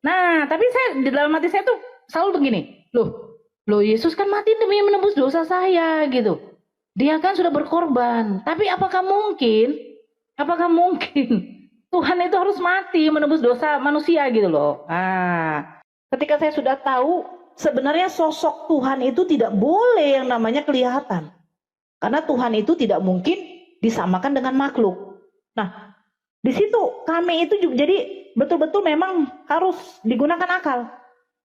Nah, tapi saya di dalam hati saya tuh selalu begini, loh Yesus kan mati demi menebus dosa saya gitu. Dia kan sudah berkorban. Tapi apakah mungkin Tuhan itu harus mati menebus dosa manusia gitu loh. Nah, ketika saya sudah tahu sebenarnya sosok Tuhan itu tidak boleh yang namanya kelihatan. Karena Tuhan itu tidak mungkin disamakan dengan makhluk. Nah, di situ kami itu juga jadi betul-betul memang harus digunakan akal.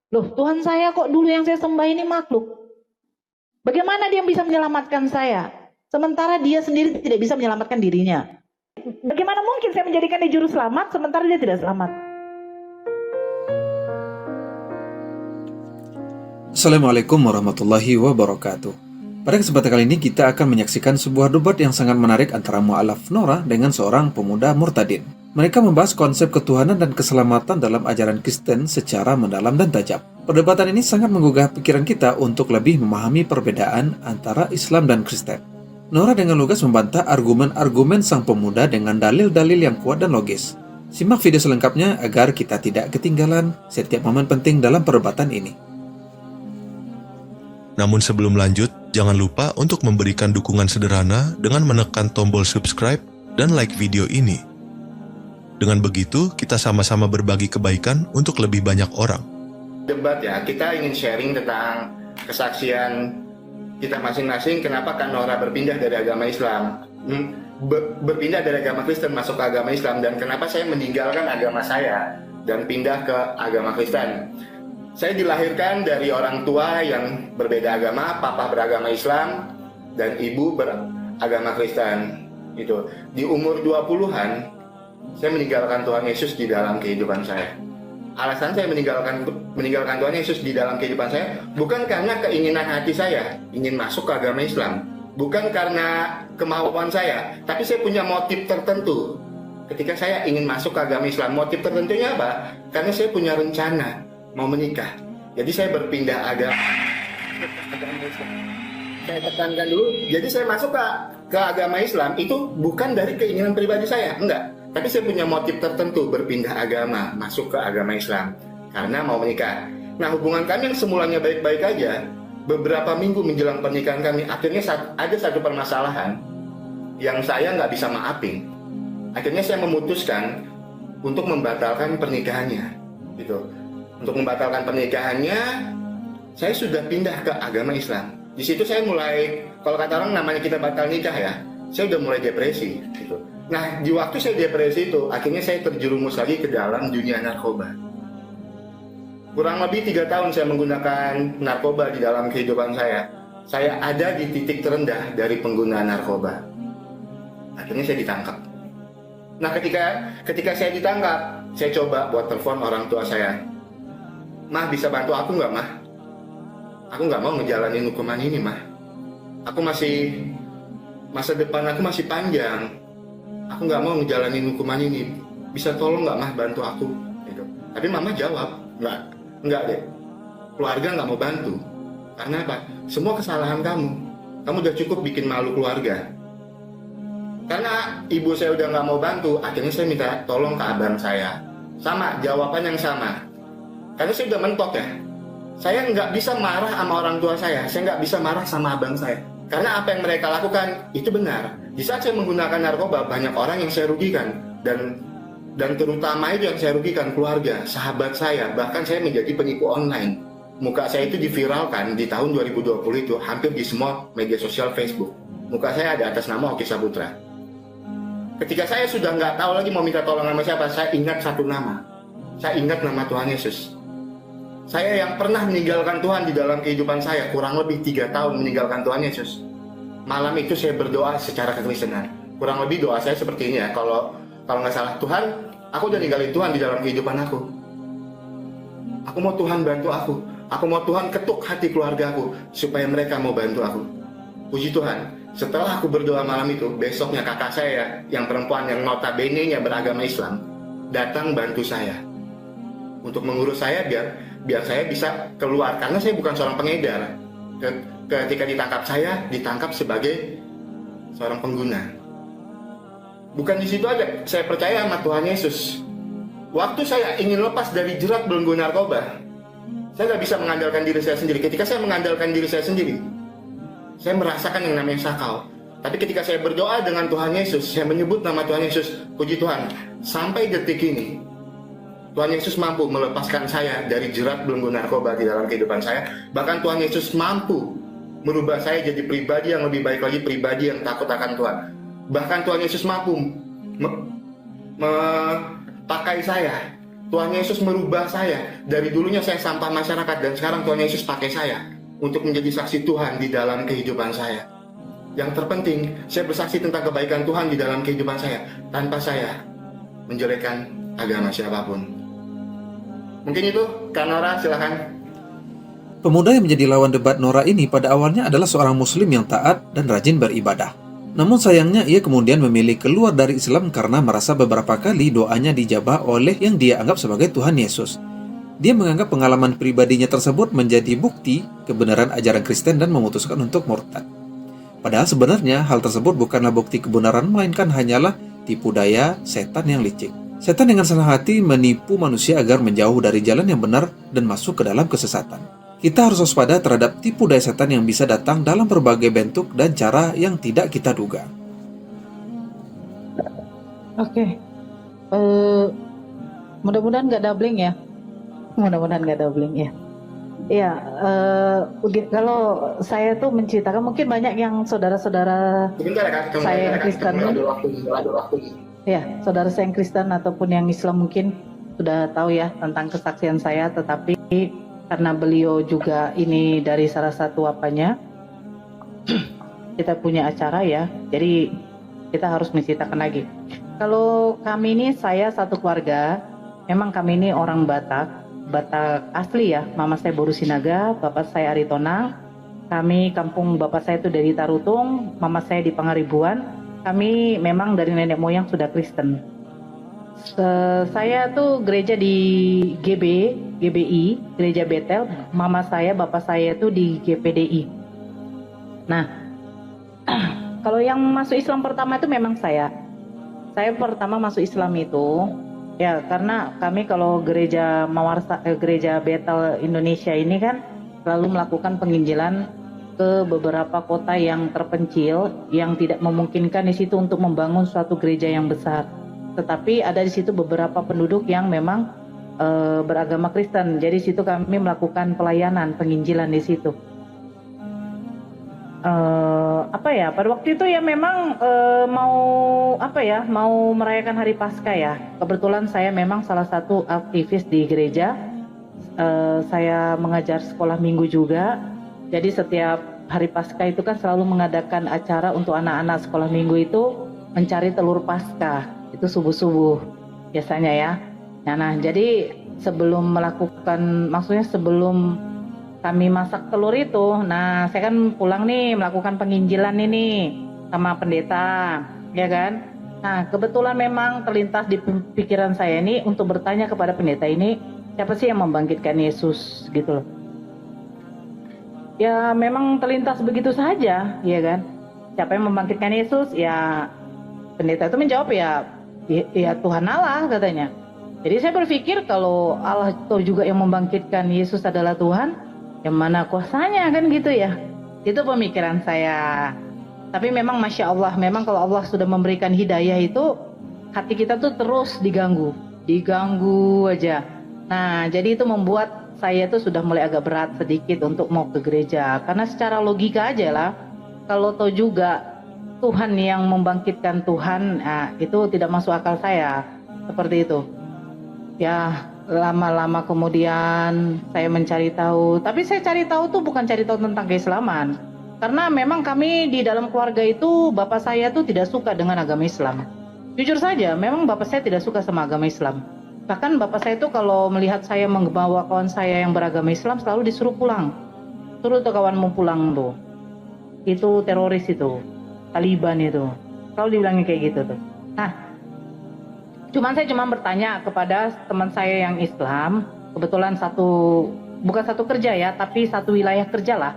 Loh, Tuhan saya kok dulu yang saya sembah ini makhluk. Bagaimana dia bisa menyelamatkan saya? Sementara dia sendiri tidak bisa menyelamatkan dirinya. Bagaimana mungkin saya menjadikan dia juru selamat sementara dia tidak selamat? Assalamualaikum warahmatullahi wabarakatuh. Pada kesempatan kali ini kita akan menyaksikan sebuah debat yang sangat menarik antara mu'alaf Nora dengan seorang pemuda murtadin. Mereka membahas konsep ketuhanan dan keselamatan dalam ajaran Kristen secara mendalam dan tajam. Perdebatan ini sangat menggugah pikiran kita untuk lebih memahami perbedaan antara Islam dan Kristen. Nora dengan lugas membantah argumen-argumen sang pemuda dengan dalil-dalil yang kuat dan logis. Simak video selengkapnya agar kita tidak ketinggalan setiap momen penting dalam perdebatan ini. Namun sebelum lanjut, jangan lupa untuk memberikan dukungan sederhana dengan menekan tombol subscribe dan like video ini. Dengan begitu, kita sama-sama berbagi kebaikan untuk lebih banyak orang. Debat ya, kita ingin sharing tentang kesaksian kita masing-masing kenapa Kak Nora berpindah dari agama Islam, berpindah dari agama Kristen masuk ke agama Islam, dan kenapa saya meninggalkan agama saya dan pindah ke agama Kristen. Saya dilahirkan dari orang tua yang berbeda agama, papa beragama Islam dan ibu beragama Kristen. Itu. Di umur 20-an, saya meninggalkan Tuhan Yesus di dalam kehidupan saya. Alasan saya meninggalkan Tuhan Yesus di dalam kehidupan saya bukan karena keinginan hati saya ingin masuk ke agama Islam, bukan karena kemauan saya, tapi saya punya motif tertentu. Ketika saya ingin masuk ke agama Islam, motif tertentunya apa? Karena saya punya rencana mau menikah. Jadi saya berpindah agama Islam. Saya tekankan dulu. Jadi saya masuk ke agama Islam itu bukan dari keinginan pribadi saya, enggak. Tapi saya punya motif tertentu berpindah agama, masuk ke agama Islam karena mau menikah. Nah, hubungan kami yang semulanya baik-baik aja, beberapa minggu menjelang pernikahan kami, akhirnya ada satu permasalahan yang saya nggak bisa maafin. Akhirnya saya memutuskan untuk membatalkan pernikahannya, gitu. Untuk membatalkan pernikahannya, saya sudah pindah ke agama Islam. Di situ saya mulai, kalau kata orang namanya kita batal nikah ya, saya udah mulai depresi gitu. Nah, di waktu saya depresi itu, akhirnya saya terjerumus lagi ke dalam dunia narkoba. Kurang lebih 3 tahun saya menggunakan narkoba di dalam kehidupan saya. Saya ada di titik terendah dari penggunaan narkoba. Akhirnya saya ditangkap. Nah, ketika saya ditangkap, saya coba buat telepon orang tua saya. Mah, bisa bantu aku nggak, Mah? Aku nggak mau ngejalanin hukuman ini, Mah. Masa depan aku masih panjang. Aku nggak mau ngejalanin hukuman ini. Bisa tolong nggak, Mah, bantu aku? Gitu. Tapi Mama jawab, nggak deh. Keluarga nggak mau bantu. Karena apa? Semua kesalahan kamu. Kamu udah cukup bikin malu keluarga. Karena ibu saya udah nggak mau bantu, akhirnya saya minta tolong ke abang saya. Sama, jawaban yang sama. Karena saya udah mentok ya, saya nggak bisa marah sama orang tua saya nggak bisa marah sama abang saya. Karena apa yang mereka lakukan itu benar. Di saat saya menggunakan narkoba, banyak orang yang saya rugikan. Dan terutama itu yang saya rugikan keluarga, sahabat saya, bahkan saya menjadi penipu online. Muka saya itu diviralkan di tahun 2020 itu, hampir di semua media sosial Facebook. Muka saya ada atas nama Oki Saputra. Ketika saya sudah nggak tahu lagi mau minta tolong sama siapa, saya ingat satu nama. Saya ingat nama Tuhan Yesus. Saya yang pernah meninggalkan Tuhan di dalam kehidupan saya, kurang lebih 3 tahun meninggalkan Tuhan Yesus. Malam itu saya berdoa secara kekristenan. Kurang lebih doa saya seperti ini ya, kalau nggak salah, Tuhan, aku udah ninggalin Tuhan di dalam kehidupan aku. Aku mau Tuhan bantu aku. Aku mau Tuhan ketuk hati keluarga aku, supaya mereka mau bantu aku. Puji Tuhan, setelah aku berdoa malam itu, besoknya kakak saya yang perempuan yang notabene-nya beragama Islam, datang bantu saya. Untuk mengurus saya biar saya bisa keluar, karena saya bukan seorang pengedar. Ketika ditangkap sebagai seorang pengguna. Bukan di situ aja, saya percaya sama Tuhan Yesus. Waktu saya ingin lepas dari jerat belenggu narkoba, saya nggak bisa mengandalkan diri saya sendiri. Ketika saya mengandalkan diri saya sendiri, saya merasakan yang namanya sakau. Tapi ketika saya berdoa dengan Tuhan Yesus, saya menyebut nama Tuhan Yesus, puji Tuhan, sampai detik ini, Tuhan Yesus mampu melepaskan saya dari jerat belenggu narkoba di dalam kehidupan saya. Bahkan Tuhan Yesus mampu merubah saya jadi pribadi yang lebih baik lagi, pribadi yang takut akan Tuhan. Bahkan Tuhan Yesus mampu pakai saya. Tuhan Yesus merubah saya. Dari dulunya saya sampah masyarakat, dan sekarang Tuhan Yesus pakai saya untuk menjadi saksi Tuhan di dalam kehidupan saya. Yang terpenting, saya bersaksi tentang kebaikan Tuhan di dalam kehidupan saya, tanpa saya menjelekkan agama siapapun. Mungkin itu, Kak Nora, silakan. Pemuda yang menjadi lawan debat Nora ini pada awalnya adalah seorang muslim yang taat dan rajin beribadah. Namun sayangnya ia kemudian memilih keluar dari Islam karena merasa beberapa kali doanya dijabah oleh yang dia anggap sebagai Tuhan Yesus. Dia menganggap pengalaman pribadinya tersebut menjadi bukti kebenaran ajaran Kristen dan memutuskan untuk murtad. Padahal sebenarnya hal tersebut bukanlah bukti kebenaran, melainkan hanyalah tipu daya setan yang licik. Setan dengan senang hati menipu manusia agar menjauh dari jalan yang benar dan masuk ke dalam kesesatan. Kita harus waspada terhadap tipu daya setan yang bisa datang dalam berbagai bentuk dan cara yang tidak kita duga. Oke. Mudah-mudahan nggak doubling ya. Mudah-mudahan nggak doubling ya. Iya, kalau saya tuh menceritakan, mungkin banyak yang saudara-saudara Sebentar ya, Kak. saya yang Kristen. Ada waktu. Ya, saudara saya yang Kristen ataupun yang Islam mungkin sudah tahu ya tentang kesaksian saya, tetapi karena beliau juga ini dari salah satu apanya, kita punya acara ya, jadi kita harus menceritakan lagi. Kalau kami ini, saya satu keluarga, memang kami ini orang Batak asli ya. Mama saya Boru Sinaga, bapak saya Aritonang. Kami kampung bapak saya itu dari Tarutung, mama saya di Pangaribuan. Kami memang dari nenek moyang sudah Kristen. Saya tuh gereja di GBI, Gereja Betel. Mama saya, bapak saya itu di GPDI. Nah, kalau yang masuk Islam pertama itu memang saya. Saya pertama masuk Islam itu ya karena kami kalau gereja gereja Betel Indonesia ini kan selalu melakukan penginjilan ke beberapa kota yang terpencil yang tidak memungkinkan di situ untuk membangun suatu gereja yang besar. Tetapi ada di situ beberapa penduduk yang memang beragama Kristen. Jadi situ kami melakukan pelayanan penginjilan di situ. Pada waktu itu ya memang mau merayakan hari Paskah ya. Kebetulan saya memang salah satu aktivis di gereja. Saya mengajar sekolah minggu juga. Jadi setiap hari Paskah itu kan selalu mengadakan acara untuk anak-anak sekolah minggu itu mencari telur Paskah. Itu subuh-subuh biasanya ya. Nah, jadi sebelum kami masak telur itu, nah saya kan pulang nih melakukan penginjilan ini sama pendeta, ya kan? Nah kebetulan memang terlintas di pikiran saya ini untuk bertanya kepada pendeta ini, siapa sih yang membangkitkan Yesus gitu loh. Ya memang terlintas begitu saja, ya kan? Siapa yang membangkitkan Yesus? Ya pendeta itu menjawab ya Tuhan Allah katanya. Jadi saya berpikir kalau Allah itu juga yang membangkitkan Yesus adalah Tuhan, yang mana kuasanya kan gitu ya. Itu pemikiran saya. Tapi memang Masya Allah, memang kalau Allah sudah memberikan hidayah itu, hati kita tuh terus diganggu aja. Nah jadi itu membuat saya tuh sudah mulai agak berat sedikit untuk mau ke gereja. Karena secara logika aja lah, kalau tahu juga Tuhan yang membangkitkan Tuhan, nah, itu tidak masuk akal saya. Seperti itu. Ya lama-lama kemudian saya mencari tahu. Tapi saya cari tahu tuh bukan cari tahu tentang keislaman. Karena memang kami di dalam keluarga itu, bapak saya tuh tidak suka dengan agama Islam. Jujur saja, memang bapak saya tidak suka sama agama Islam. Bahkan bapak saya itu kalau melihat saya membawa kawan saya yang beragama Islam selalu disuruh pulang. Suruh tuh kawanmu pulang tuh. Itu teroris itu, Taliban itu. Selalu dibilangin kayak gitu tuh. Nah, saya cuma bertanya kepada teman saya yang Islam. Kebetulan bukan satu kerja ya, tapi satu wilayah kerja lah.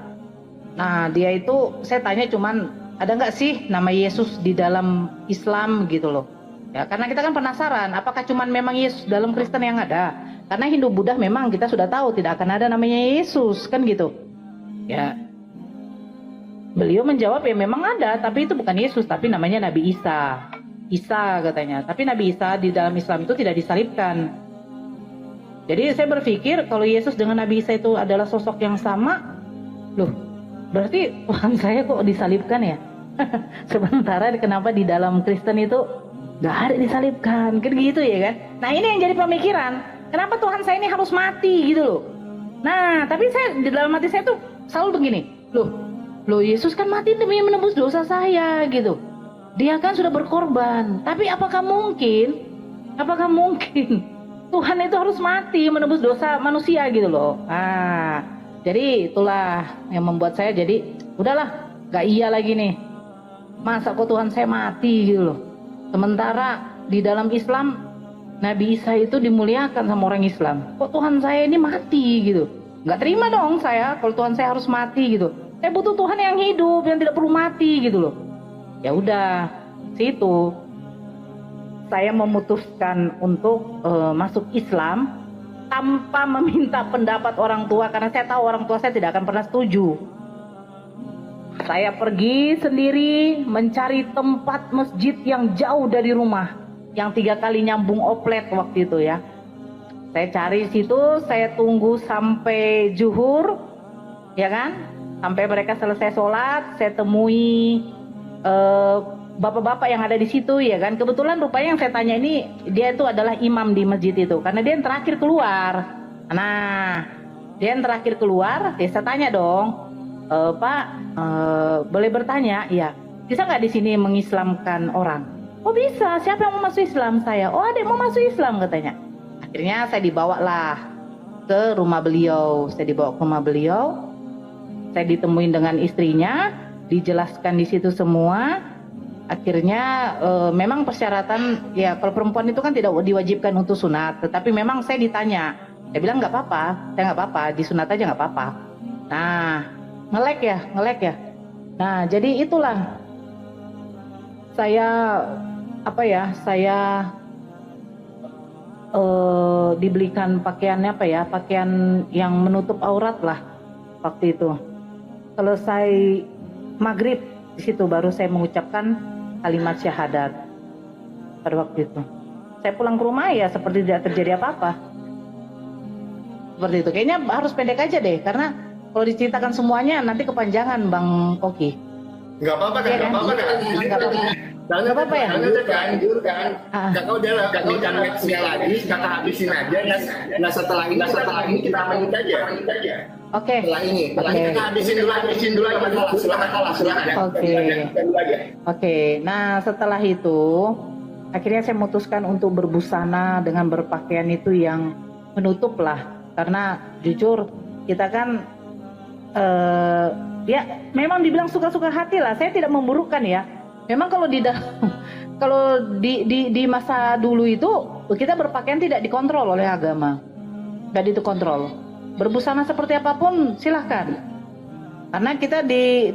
Nah, dia itu saya tanya cuman ada nggak sih nama Yesus di dalam Islam gitu loh. Ya, karena kita kan penasaran, apakah cuman memang Yesus dalam Kristen yang ada? Karena Hindu Buddha memang kita sudah tahu tidak akan ada namanya Yesus, kan gitu. Ya, beliau menjawab ya memang ada, tapi itu bukan Yesus, tapi namanya Nabi Isa. Isa katanya. Tapi Nabi Isa di dalam Islam itu tidak disalibkan. Jadi saya berpikir kalau Yesus dengan Nabi Isa itu adalah sosok yang sama, loh, berarti Tuhan saya kok disalibkan ya? Sementara kenapa di dalam Kristen itu nggak ada disalibkan, kan gitu ya kan? Nah ini yang jadi pemikiran, kenapa Tuhan saya ini harus mati gitu loh? Nah tapi saya di dalam hati saya tuh selalu begini, loh Yesus kan mati demi menebus dosa saya gitu. Dia kan sudah berkorban, tapi apakah mungkin Tuhan itu harus mati menebus dosa manusia gitu loh? Ah, jadi itulah yang membuat saya jadi udahlah, gak iya lagi nih. Masa kok Tuhan saya mati gitu loh? Sementara di dalam Islam Nabi Isa itu dimuliakan sama orang Islam. Kok Tuhan saya ini mati gitu? Gak terima dong saya kalau Tuhan saya harus mati gitu. Saya butuh Tuhan yang hidup, yang tidak perlu mati gitu loh. Ya udah, situ saya memutuskan untuk masuk Islam tanpa meminta pendapat orang tua karena saya tahu orang tua saya tidak akan pernah setuju. Saya pergi sendiri mencari tempat masjid yang jauh dari rumah, yang 3 kali nyambung oplet waktu itu ya. Saya cari situ, saya tunggu sampai zuhur, ya kan? Sampai mereka selesai sholat, saya temui bapak-bapak yang ada di situ, ya kan? Kebetulan rupanya yang saya tanya ini dia itu adalah imam di masjid itu, karena dia yang terakhir keluar. Nah, dia yang terakhir keluar, ya saya tanya dong. Pak, boleh bertanya? Ya, bisa nggak di sini mengislamkan orang? Oh bisa, siapa yang mau masuk Islam? Saya. Oh ada yang mau masuk Islam katanya. Akhirnya saya dibawalah ke rumah beliau. Saya dibawa ke rumah beliau. Saya ditemuin dengan istrinya, dijelaskan di situ semua. Akhirnya memang persyaratan ya kalau perempuan itu kan tidak diwajibkan untuk sunat, tetapi memang saya ditanya. Saya bilang nggak apa-apa, saya nggak apa-apa, disunat aja nggak apa-apa. Nah. Ngelek ya. Nah, jadi itulah saya dibelikan pakaiannya pakaian yang menutup aurat lah waktu itu. Selesai maghrib di situ baru saya mengucapkan kalimat syahadat pada waktu itu. Saya pulang ke rumah ya seperti tidak terjadi apa-apa. Seperti itu. Kayaknya harus pendek aja deh karena kalau diceritakan semuanya nanti kepanjangan Bang Oki. Nggak apa-apa kan? Nggak apa-apa kan? Nggak apa-apa ya? Jujur kan? Kakak udah next-nya lagi, kakak habisin aja. Nah setelah ini kita lanjut aja. Oke. Setelah ini kita habisin dulu. Silakan. Oke. Nah setelah itu akhirnya saya memutuskan untuk berbusana dengan berpakaian itu yang menutup lah. Karena jujur kita kan ya memang dibilang suka-suka hati lah. Saya tidak memburukkan ya. Memang kalau di masa dulu itu kita berpakaian tidak dikontrol oleh agama, nggak dikontrol. Berbusana seperti apapun silahkan. Karena kita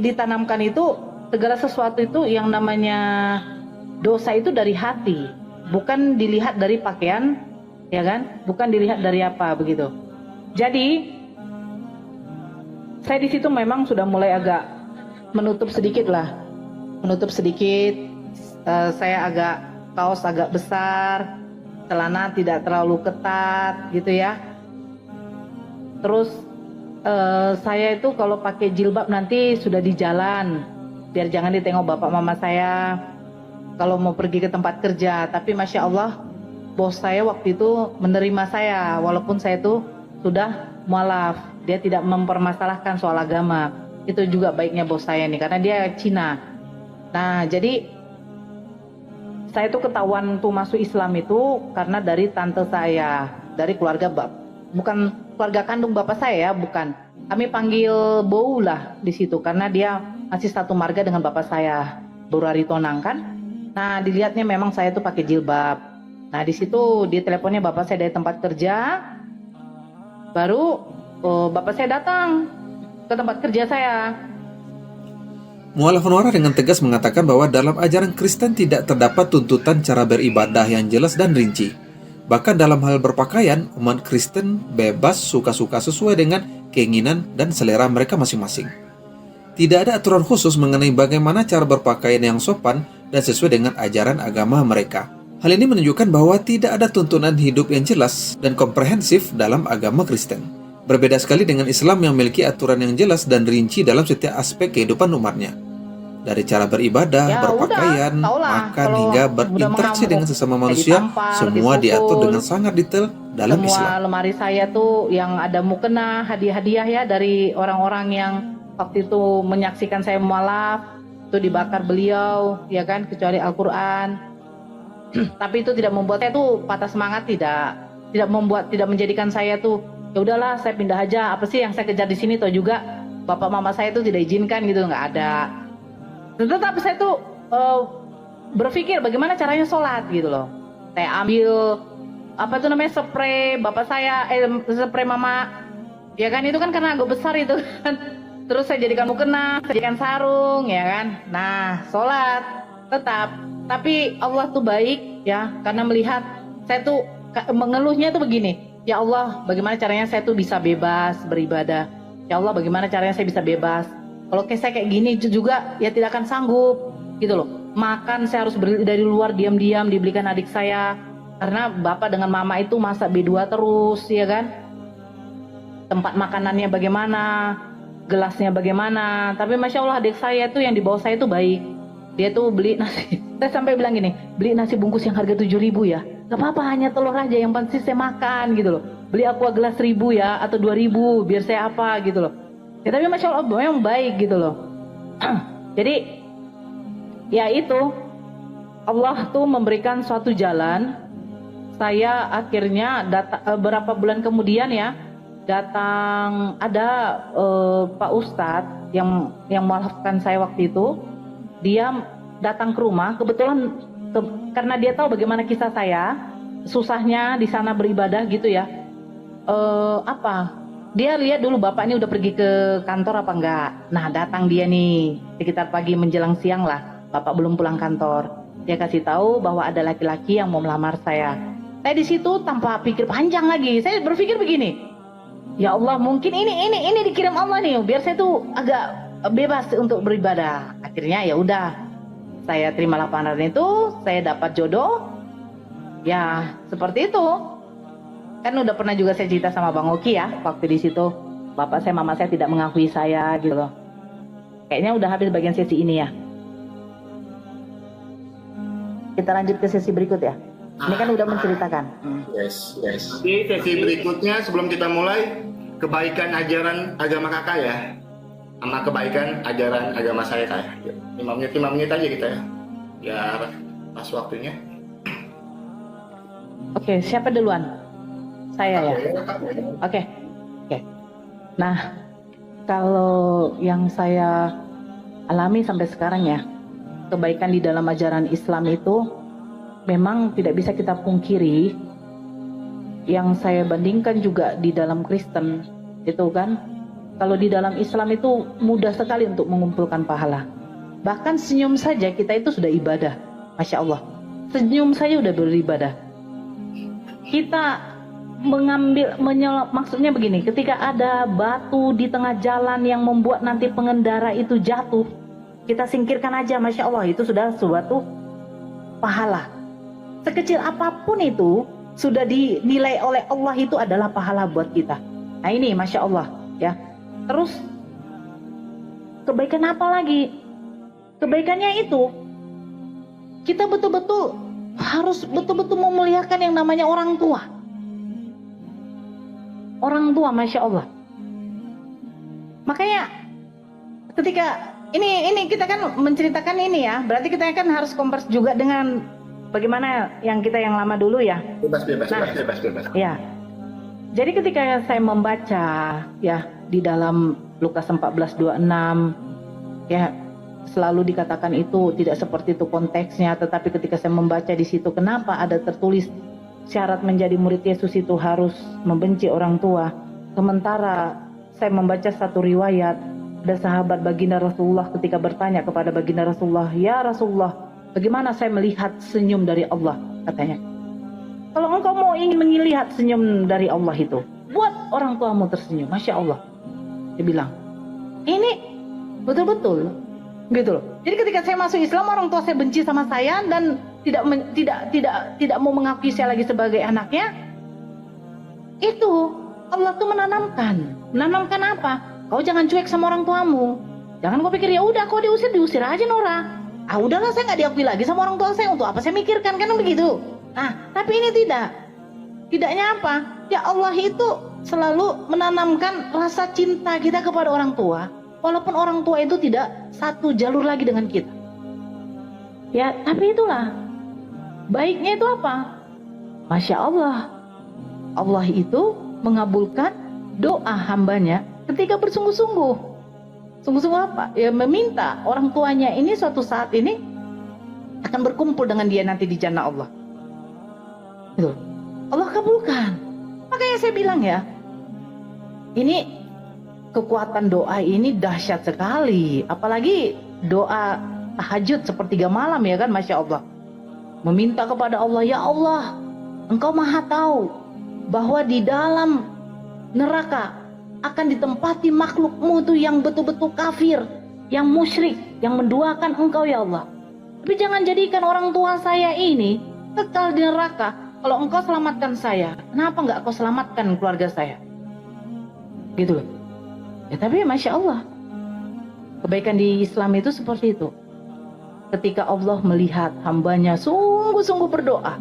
ditanamkan itu segala sesuatu itu yang namanya dosa itu dari hati, bukan dilihat dari pakaian, ya kan? Bukan dilihat dari apa begitu. Jadi saya di situ memang sudah mulai agak menutup sedikit. Saya kaos agak besar, celana tidak terlalu ketat gitu ya. Terus saya itu kalau pakai jilbab nanti sudah di jalan, biar jangan ditengok bapak mama saya. Kalau mau pergi ke tempat kerja, tapi masya Allah bos saya waktu itu menerima saya, walaupun saya itu sudah mualaf. Dia tidak mempermasalahkan soal agama. Itu juga baiknya bos saya nih, karena dia Cina. Nah, jadi saya tuh ketahuan tuh masuk Islam itu karena dari tante saya, dari keluarga bukan keluarga kandung bapak saya, bukan. Kami panggil Bou lah di situ karena dia masih satu marga dengan bapak saya, Burari Tonang kan. Nah, dilihatnya memang saya tuh pakai jilbab. Nah, di situ di teleponnya bapak saya dari tempat kerja. Baru bapak saya datang ke tempat kerja saya. Mu'alaf Nora dengan tegas mengatakan bahwa dalam ajaran Kristen tidak terdapat tuntutan cara beribadah yang jelas dan rinci. Bahkan dalam hal berpakaian, umat Kristen bebas suka-suka sesuai dengan keinginan dan selera mereka masing-masing. Tidak ada aturan khusus mengenai bagaimana cara berpakaian yang sopan dan sesuai dengan ajaran agama mereka. Hal ini menunjukkan bahwa tidak ada tuntunan hidup yang jelas dan komprehensif dalam agama Kristen. Berbeda sekali dengan Islam yang memiliki aturan yang jelas dan rinci dalam setiap aspek kehidupan umatnya. Dari cara beribadah, Ya berpakaian, udah, taulah. makan, Kalau hingga udah berinteraksi mengamuk, dengan sesama kayak manusia, ditampar, semua dipukul. diatur dengan sangat detail dalam Semua Islam. lemari saya tuh yang ada mukena, hadiah-hadiah ya dari orang-orang yang waktu itu menyaksikan saya mualaf, itu dibakar beliau, ya kan, kecuali Al-Quran. Tapi itu tidak membuat saya tuh patah semangat, tidak menjadikan saya tuh ya udahlah saya pindah aja, apa sih yang saya kejar di sini, toh juga bapak mama saya tuh tidak izinkan gitu, nggak ada. Tetap saya tuh berpikir bagaimana caranya sholat gitu loh. Saya ambil apa tuh namanya spray bapak saya, spray mama, ya kan, itu kan karena agak besar itu kan. Terus saya jadikan mukena, saya jadikan sarung, ya kan. Nah, sholat tetap. Tapi Allah tuh baik ya, karena melihat saya tuh mengeluhnya tuh begini. Ya Allah, bagaimana caranya saya tuh bisa bebas beribadah. Ya Allah, bagaimana caranya saya bisa bebas. Kalau saya kayak gini juga ya tidak akan sanggup gitu loh. Makan saya harus beli dari luar diam-diam dibelikan adik saya. Karena bapak dengan mama itu masak B2 terus, ya kan. Tempat makanannya bagaimana, gelasnya bagaimana. Tapi Masya Allah adik saya tuh yang di bawah saya tuh baik. Dia tuh beli nasi, saya sampai bilang gini, beli nasi bungkus yang harga 7.000 ya, gak apa-apa, hanya telur aja, yang penting saya makan gitu loh. Beli aqua gelas 1.000 ya, atau 2.000, biar saya apa gitu loh. Ya tapi Masya Allah memang baik gitu loh. Jadi ya itu, Allah tuh memberikan suatu jalan. Saya akhirnya berapa bulan kemudian ya, datang ada Pak Ustadz yang mualafkan saya waktu itu. Dia datang ke rumah, kebetulan karena dia tahu bagaimana kisah saya, susahnya di sana beribadah gitu ya. Dia lihat dulu bapak ini udah pergi ke kantor apa enggak. Nah, datang dia nih sekitar pagi menjelang siang lah, bapak belum pulang kantor. Dia kasih tahu bahwa ada laki-laki yang mau melamar saya. Saya di situ tanpa pikir panjang lagi, saya berpikir begini, ya Allah, mungkin ini dikirim Allah nih, biar saya tuh agak bebas untuk beribadah. Akhirnya ya udah, saya terima lamaran itu, saya dapat jodoh. Ya seperti itu. Kan udah pernah juga saya cerita sama Bang Oki ya, waktu di situ bapak saya, mama saya tidak mengakui saya gitu loh. Kayaknya udah habis bagian sesi ini ya. Kita lanjut ke sesi berikut ya. Ini kan udah menceritakan. Yes. Di sesi berikutnya sebelum kita mulai, kebaikan ajaran agama kakak ya, sama kebaikan ajaran agama saya kak. 5 menit aja kita ya. Biar pas waktunya. Oke, siapa duluan? Saya ya. Oke. Nah, kalau yang saya alami sampai sekarang ya, kebaikan di dalam ajaran Islam itu memang tidak bisa kita pungkiri. Yang saya bandingkan juga di dalam Kristen itu kan, kalau di dalam Islam itu mudah sekali untuk mengumpulkan pahala. Bahkan senyum saja kita itu sudah ibadah. Masya Allah, senyum saja udah beribadah. Kita maksudnya begini, ketika ada batu di tengah jalan yang membuat nanti pengendara itu jatuh, kita singkirkan aja, Masya Allah, itu sudah suatu pahala. Sekecil apapun itu sudah dinilai oleh Allah, itu adalah pahala buat kita. Nah ini Masya Allah ya. Terus kebaikan apa lagi? Kebaikannya itu kita betul-betul harus betul-betul memuliakan yang namanya orang tua. Orang tua, Masya Allah. Makanya ketika ini kita kan menceritakan ini ya, berarti kita kan harus compare juga dengan bagaimana yang kita yang lama dulu ya. Bebas. Ya. Jadi ketika saya membaca ya di dalam Lukas 14:26 ya, selalu dikatakan itu tidak seperti itu konteksnya, tetapi ketika saya membaca di situ, kenapa ada tertulis syarat menjadi murid Yesus itu harus membenci orang tua. Sementara saya membaca satu riwayat ada sahabat baginda Rasulullah ketika bertanya kepada baginda Rasulullah, "Ya Rasulullah, bagaimana saya melihat senyum dari Allah?" katanya. "Kalau engkau mau ingin melihat senyum dari Allah itu, buat orang tuamu tersenyum." Masya Allah. Dia bilang, ini betul-betul gitu loh. Jadi ketika saya masuk Islam, orang tua saya benci sama saya dan tidak mau mengakui saya lagi sebagai anaknya. Itu Allah tuh menanamkan apa? Kau jangan cuek sama orang tuamu. Jangan kau pikir ya udah kau diusir aja Nora. Ah udahlah, saya nggak diakui lagi sama orang tua saya, untuk apa saya mikirkan, kan begitu. Tapi ini tidak. Tidaknya apa? Ya Allah itu selalu menanamkan rasa cinta kita kepada orang tua, walaupun orang tua itu tidak satu jalur lagi dengan kita. Ya, tapi itulah baiknya itu apa? Masya Allah, Allah itu mengabulkan doa hambanya ketika bersungguh-sungguh. Sungguh-sungguh apa? Ya meminta orang tuanya ini suatu saat ini akan berkumpul dengan dia nanti di jannah Allah. Itu Allah kabulkan. Makanya saya bilang ya, ini kekuatan doa ini dahsyat sekali. Apalagi doa tahajud sepertiga malam ya kan, Masya Allah. Meminta kepada Allah, ya Allah, Engkau maha tahu bahwa di dalam neraka akan ditempati makhlukmu itu yang betul-betul kafir, yang musyrik, yang menduakan Engkau ya Allah. Tapi jangan jadikan orang tua saya ini kekal di neraka. Kalau Engkau selamatkan saya, kenapa enggak Kau selamatkan keluarga saya? Gitu loh. Ya tapi Masya Allah, kebaikan di Islam itu seperti itu. Ketika Allah melihat hambanya sungguh-sungguh berdoa,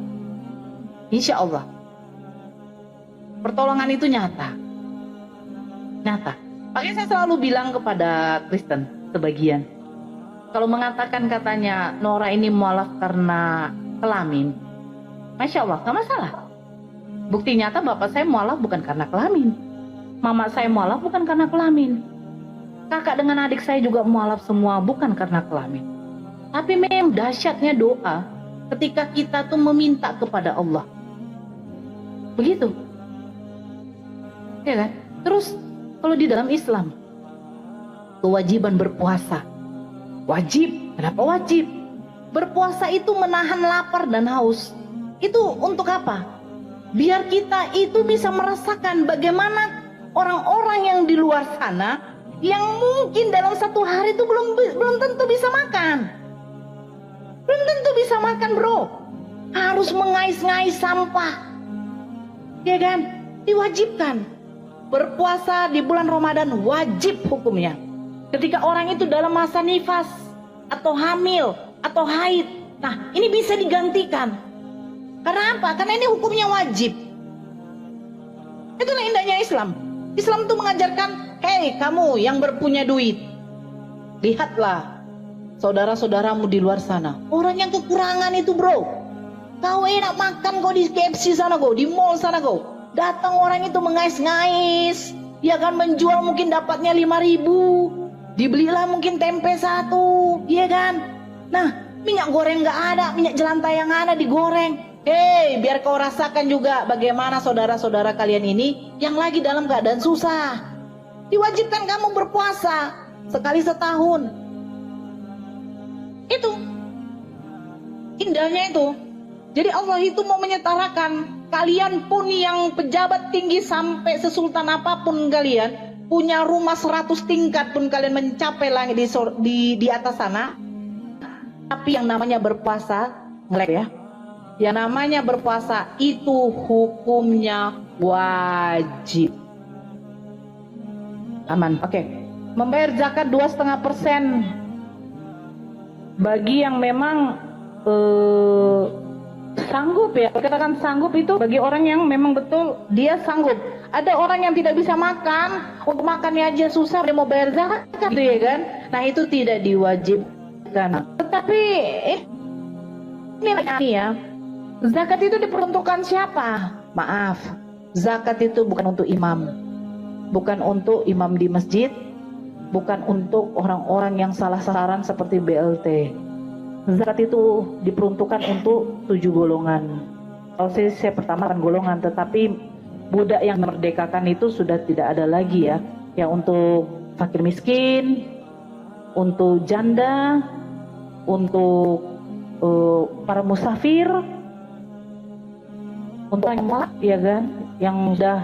insya Allah pertolongan itu nyata. Makanya saya selalu bilang kepada Kristen sebagian, kalau mengatakan katanya Nora ini mualaf karena kelamin, Masya Allah, gak masalah. Bukti nyata bapak saya mualaf bukan karena kelamin, mama saya mualaf bukan karena kelamin, kakak dengan adik saya juga mualaf semua bukan karena kelamin. Tapi memang dahsyatnya doa ketika kita tuh meminta kepada Allah. Begitu. Ya kan? Terus kalau di dalam Islam, kewajiban berpuasa. Wajib. Kenapa wajib? Berpuasa itu menahan lapar dan haus. Itu untuk apa? Biar kita itu bisa merasakan bagaimana orang-orang yang di luar sana yang mungkin dalam satu hari itu belum tentu bisa makan. Belum tentu bisa makan, bro. Harus mengais-ngais sampah. Ya kan? Diwajibkan. Berpuasa di bulan Ramadan wajib hukumnya. Ketika orang itu dalam masa nifas atau hamil atau haid, nah ini bisa digantikan. Karena apa? Karena ini hukumnya wajib. Itulah indahnya Islam. Islam itu mengajarkan, hei kamu yang berpunya duit, lihatlah saudara-saudaramu di luar sana, orang yang kekurangan itu bro. Kau enak makan kau di KFC sana kau, di mall sana kau. Datang orang itu mengais-ngais, dia akan menjual mungkin dapatnya 5.000, dibelilah mungkin tempe 1, iya kan? Nah, minyak goreng nggak ada, minyak jelantah yang ada digoreng. Hei, biar kau rasakan juga bagaimana saudara-saudara kalian ini yang lagi dalam keadaan susah. Diwajibkan kamu berpuasa sekali setahun. Itu indahnya itu. Jadi Allah itu mau menyetarakan kalian pun yang pejabat tinggi sampai sesultan apapun kalian, punya rumah 100 tingkat pun kalian mencapai langit di atas sana. Tapi yang namanya berpuasa, ngelek ya. Yang namanya berpuasa itu hukumnya wajib. Aman, oke. Membayar zakat 2,5% bagi yang memang sanggup ya. Katakan sanggup itu bagi orang yang memang betul dia sanggup. Ada orang yang tidak bisa makan, untuk makannya aja susah, dia mau bayar zakat gitu ya kan. Nah itu tidak diwajibkan. Tetapi ini ya, zakat itu diperuntukkan siapa? Maaf, zakat itu bukan untuk imam, bukan untuk imam di masjid, bukan untuk orang-orang yang salah sasaran seperti BLT. Zakat itu diperuntukkan untuk 7 golongan. Kalau saya pertama kan golongan, tetapi budak yang merdekakan itu sudah tidak ada lagi ya. Yang untuk fakir miskin, untuk janda, untuk para musafir, untuk yang ya kan, yang sudah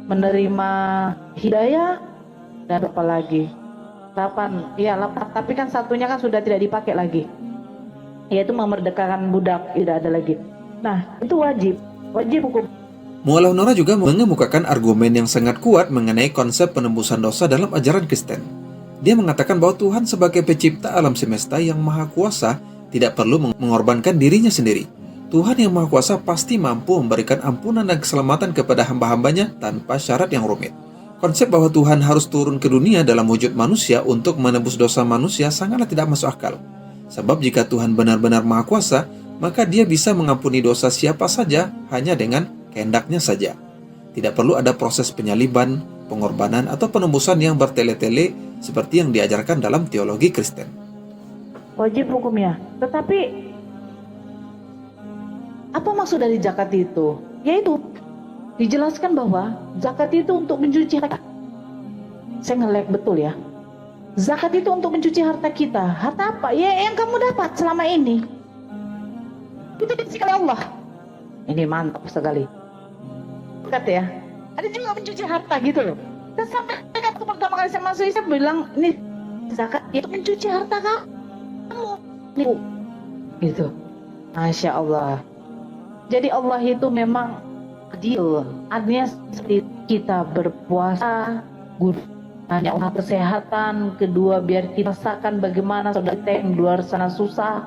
menerima hidayah, dan apa lagi? 8, tapi kan satunya kan sudah tidak dipakai lagi, yaitu memerdekakan budak, tidak ada lagi. Nah, itu wajib hukum. Mu'alaf Nora juga mengemukakan argumen yang sangat kuat mengenai konsep penembusan dosa dalam ajaran Kristen. Dia mengatakan bahwa Tuhan sebagai pencipta alam semesta yang maha kuasa tidak perlu mengorbankan dirinya sendiri. Tuhan yang maha kuasa pasti mampu memberikan ampunan dan keselamatan kepada hamba-hambanya tanpa syarat yang rumit. Konsep bahwa Tuhan harus turun ke dunia dalam wujud manusia untuk menebus dosa manusia sangatlah tidak masuk akal. Sebab jika Tuhan benar-benar maha kuasa, maka dia bisa mengampuni dosa siapa saja hanya dengan kehendaknya saja. Tidak perlu ada proses penyaliban, pengorbanan, atau penembusan yang bertele-tele seperti yang diajarkan dalam teologi Kristen. Wajib hukumnya. Tetapi apa maksud dari zakat itu? Yaitu dijelaskan bahwa zakat itu untuk mencuci harta. Saya nge-lag betul ya. Zakat itu untuk mencuci harta kita. Harta apa? Ya yang kamu dapat selama ini. Itu dikasih oleh Allah. Ini mantap sekali. Zakat ya. Ada juga mencuci harta gitu loh. Dan sampai waktu pertama kali saya masuk Islam bilang, ini zakat itu mencuci harta kamu. Nih, gitu. Masya Allah. Jadi Allah itu memang adil. Artinya seperti kita berpuasa, hanya untuk kesehatan, kedua biar kita rasakan bagaimana saudara kita yang di luar sana susah.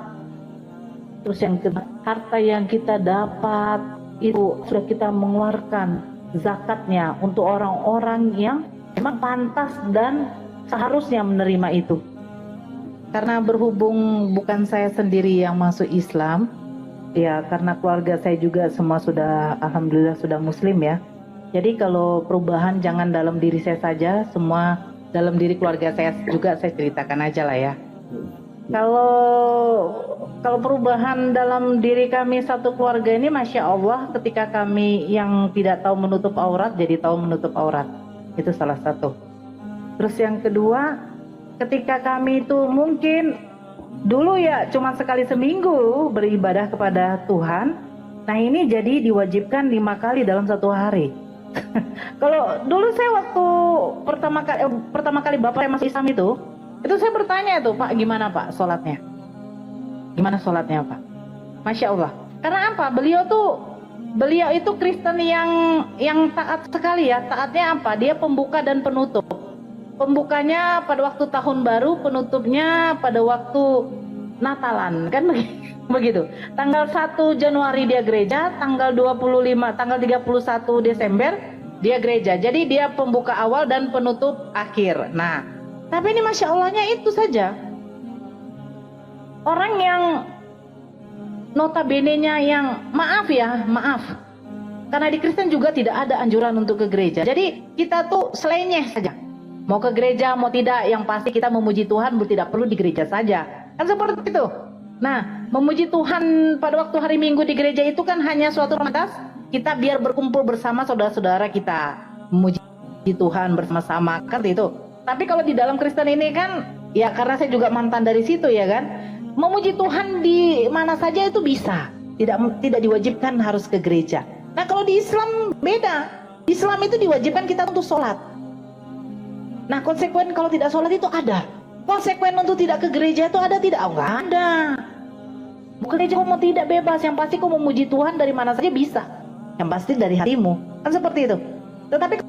Terus yang kedua, harta yang kita dapat itu sudah kita mengeluarkan zakatnya untuk orang-orang yang memang pantas dan seharusnya menerima itu. Karena berhubung bukan saya sendiri yang masuk Islam, ya karena keluarga saya juga semua sudah alhamdulillah sudah muslim ya. Jadi kalau perubahan jangan dalam diri saya saja, semua dalam diri keluarga saya juga saya ceritakan aja lah ya. Kalau perubahan dalam diri kami satu keluarga ini, Masya Allah, ketika kami yang tidak tahu menutup aurat jadi tahu menutup aurat. Itu salah satu. Terus yang kedua, ketika kami itu mungkin dulu ya cuma sekali seminggu beribadah kepada Tuhan. Nah ini jadi diwajibkan 5 kali dalam satu hari. Kalau dulu saya waktu pertama kali bapak saya masuk Islam itu saya bertanya itu, Pak gimana Pak sholatnya? Gimana sholatnya Pak? Masya Allah. Karena apa? Beliau itu Kristen yang taat sekali ya. Taatnya apa? Dia pembuka dan penutup. Pembukanya pada waktu tahun baru, penutupnya pada waktu Natalan, kan begitu. Tanggal 1 Januari dia gereja, tanggal 31 Desember dia gereja. Jadi dia pembuka awal dan penutup akhir. Nah, tapi ini Masya Allahnya itu saja. Orang yang notabene-nya yang maaf. Karena di Kristen juga tidak ada anjuran untuk ke gereja. Jadi kita tuh selenyeh saja. Mau ke gereja, mau tidak, yang pasti kita memuji Tuhan tidak perlu di gereja saja. Kan seperti itu. Nah, memuji Tuhan pada waktu hari Minggu di gereja itu kan hanya suatu rutinitas. Kita biar berkumpul bersama saudara-saudara kita. Memuji Tuhan bersama-sama, kan itu. Tapi kalau di dalam Kristen ini kan, ya karena saya juga mantan dari situ ya kan. Memuji Tuhan di mana saja itu bisa. Tidak diwajibkan harus ke gereja. Nah kalau di Islam beda. Islam itu diwajibkan kita untuk sholat. Nah konsekuen kalau tidak sholat itu ada. Konsekuen untuk tidak ke gereja itu ada tidak? Oh nggak ada. Bukan gereja kamu tidak bebas. Yang pasti kamu memuji Tuhan dari mana saja bisa. Yang pasti dari hatimu. Kan seperti itu. Tetapi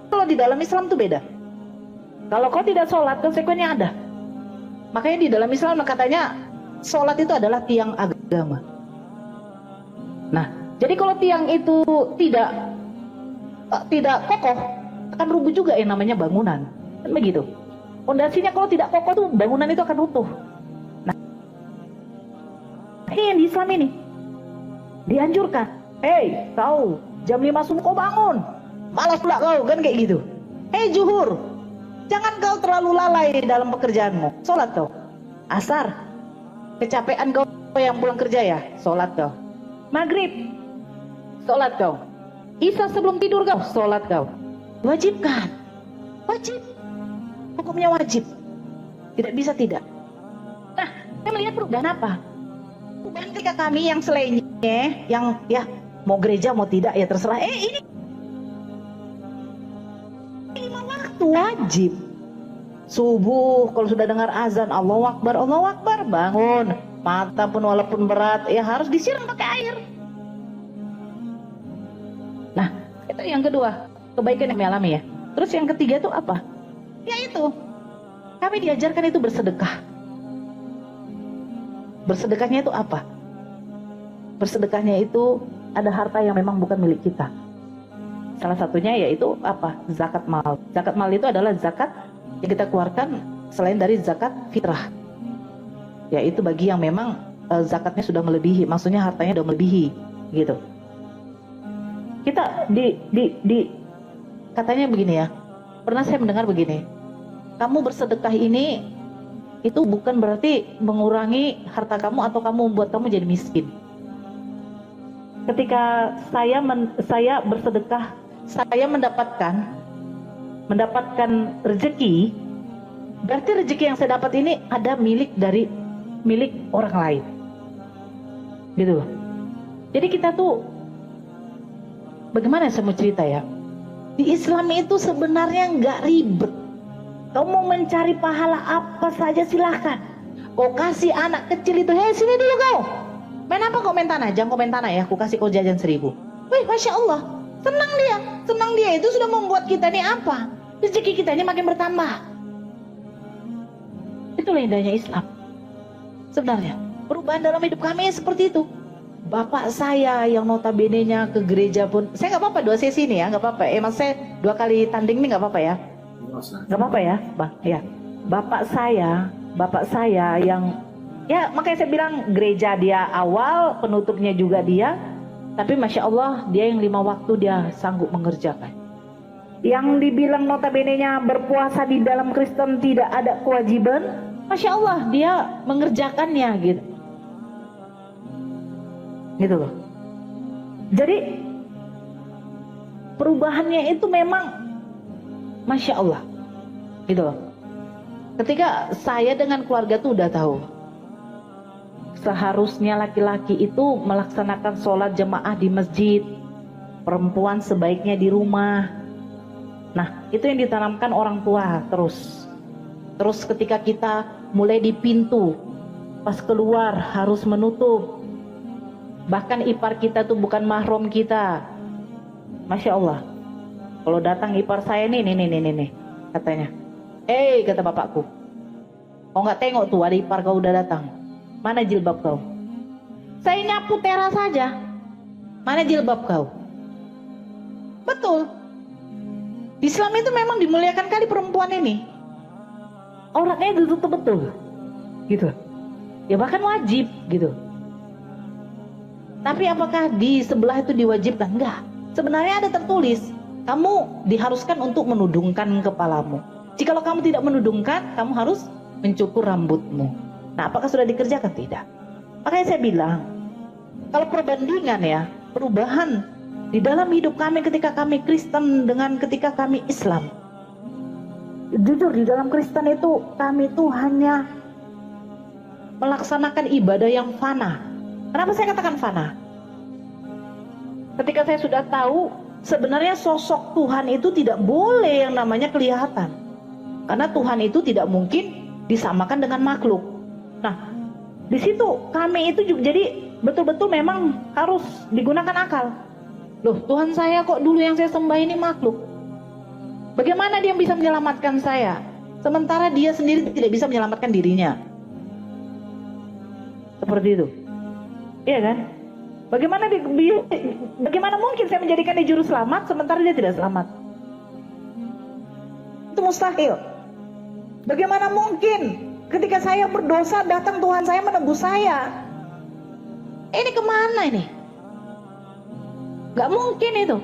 kalau di dalam Islam itu beda. Kalau kau tidak sholat, konsekuennya ada. Makanya di dalam Islam katanya sholat itu adalah tiang agama. Nah, jadi kalau tiang itu tidak kokoh, akan rubuh juga yang namanya bangunan. Kan begitu. Fondasinya kalau tidak kokoh tuh bangunan itu akan runtuh. Nah, ini yang di Islam ini dianjurkan. Hei, kau jam 5 subuh kau bangun. Malas pula kau, kan kayak gitu. Hei zuhur, jangan kau terlalu lalai dalam pekerjaanmu. Sholat kau. Asar, kecapean kau yang pulang kerja ya, sholat kau. Maghrib, sholat kau. Isya sebelum tidur kau, sholat kau. Wajibkan. Wajib. Hukumnya wajib. Tidak bisa tidak. Nah, saya melihat perubahan apa? Perubahan ketika kami yang selainnya, yang ya mau gereja mau tidak ya terserah. Ini 5 waktu wajib. Subuh kalau sudah dengar azan Allahu Akbar, bangun. Mata pun walaupun berat ya harus disiram pakai air. Nah, itu yang kedua, kebaikan yang kami alami ya. Terus yang ketiga itu apa? Yaitu kami diajarkan itu bersedekah. Bersedekahnya itu apa? Bersedekahnya itu ada harta yang memang bukan milik kita. Salah satunya yaitu apa? Zakat mal. Zakat mal itu adalah zakat yang kita keluarkan selain dari zakat fitrah. Yaitu bagi yang memang zakatnya sudah melebihi, maksudnya hartanya sudah melebihi, gitu. Kita katanya begini ya. Pernah saya mendengar begini. Kamu bersedekah ini itu bukan berarti mengurangi harta kamu atau kamu membuat kamu jadi miskin. Ketika saya bersedekah, saya mendapatkan rezeki, berarti rezeki yang saya dapat ini ada milik orang lain. Gitu. Jadi kita tuh bagaimana saya mau cerita ya? Di Islam itu sebenarnya nggak ribet. Kau mau mencari pahala apa saja silahkan. Kau kasih anak kecil itu, hei sini dulu kau. Main apa kau main tanah? Jangan kau main tanah ya, aku kasih kau jajan 1.000. Wih, Masya Allah. Senang dia itu sudah membuat kita ini apa? Rezeki kita ini makin bertambah. Itulah indahnya Islam. Sebenarnya, perubahan dalam hidup kami seperti itu. Bapak saya yang notabene-nya ke gereja pun, saya nggak apa-apa 2 sesi ini ya, nggak apa-apa. Mas saya 2 kali tanding ini nggak apa-apa ya. Gak apa-apa ya, Bang. Ya. Bapak saya yang ya makanya saya bilang gereja dia awal, penutupnya juga dia. Tapi Masya Allah dia yang 5 waktu dia sanggup mengerjakan. Yang dibilang notabene-nya berpuasa di dalam Kristen tidak ada kewajiban, Masya Allah dia mengerjakannya gitu. Gitu loh. Jadi perubahannya itu memang Masya Allah, gitu loh. Ketika saya dengan keluarga tuh udah tahu, seharusnya laki-laki itu melaksanakan sholat jemaah di masjid, perempuan sebaiknya di rumah. Nah, itu yang ditanamkan orang tua terus. Terus ketika kita mulai di pintu, pas keluar harus menutup. Bahkan ipar kita tuh bukan mahram kita. Masya Allah. Kalau datang ipar saya nih, katanya. Kata bapakku. Kau nggak tengok tuh ada ipar kau udah datang. Mana jilbab kau? Saya nyapu teras saja. Mana jilbab kau? Betul. Islam itu memang dimuliakan kali perempuan ini. Auratnya ditutup betul. Gitu. Ya bahkan wajib gitu. Tapi apakah di sebelah itu diwajibkan? Enggak. Sebenarnya ada tertulis. Kamu diharuskan untuk menudungkan kepalamu. Jikalau kamu tidak menudungkan, kamu harus mencukur rambutmu. Nah, apakah sudah dikerjakan? Tidak. Makanya saya bilang, kalau perbandingan ya, perubahan di dalam hidup kami ketika kami Kristen dengan ketika kami Islam. Jujur di dalam Kristen itu, kami itu hanya melaksanakan ibadah yang fana. Kenapa saya katakan fana? Ketika saya sudah tahu sebenarnya sosok Tuhan itu tidak boleh yang namanya kelihatan. Karena Tuhan itu tidak mungkin disamakan dengan makhluk. Nah, di situ kami itu juga jadi betul-betul memang harus digunakan akal. Loh, Tuhan saya kok dulu yang saya sembah ini makhluk. Bagaimana dia bisa menyelamatkan saya? Sementara dia sendiri tidak bisa menyelamatkan dirinya. Seperti itu. Iya kan? Bagaimana mungkin saya menjadikan dia juru selamat sementara dia tidak selamat? Itu mustahil. Bagaimana mungkin ketika saya berdosa datang Tuhan saya menebus saya? Ini kemana ini? Gak mungkin itu.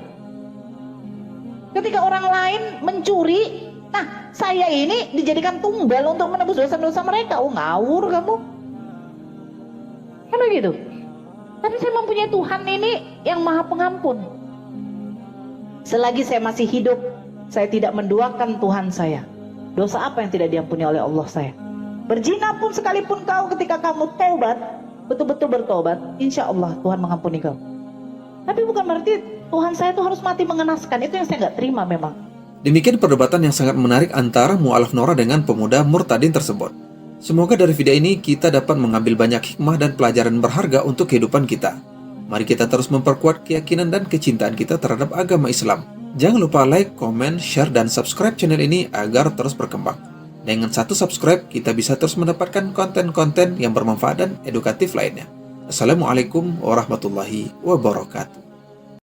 Ketika orang lain mencuri, nah saya ini dijadikan tumbal untuk menebus dosa-dosa mereka. Oh ngawur kamu. Kan begitu. Tapi saya mempunyai Tuhan ini yang maha pengampun. Selagi saya masih hidup, Saya tidak menduakan Tuhan saya. Dosa apa yang tidak diampuni oleh Allah saya? Berzina pun sekalipun kau, ketika kamu taubat, betul-betul bertobat, insya Allah Tuhan mengampuni kau. Tapi bukan berarti Tuhan saya itu harus mati mengenaskan. Itu yang saya nggak terima memang. Demikian perdebatan yang sangat menarik antara mu'alaf Nora dengan pemuda murtadin tersebut. Semoga dari video ini kita dapat mengambil banyak hikmah dan pelajaran berharga untuk kehidupan kita. Mari kita terus memperkuat keyakinan dan kecintaan kita terhadap agama Islam. Jangan lupa like, comment, share, dan subscribe channel ini agar terus berkembang. Dengan satu subscribe, kita bisa terus mendapatkan konten-konten yang bermanfaat dan edukatif lainnya. Assalamualaikum warahmatullahi wabarakatuh.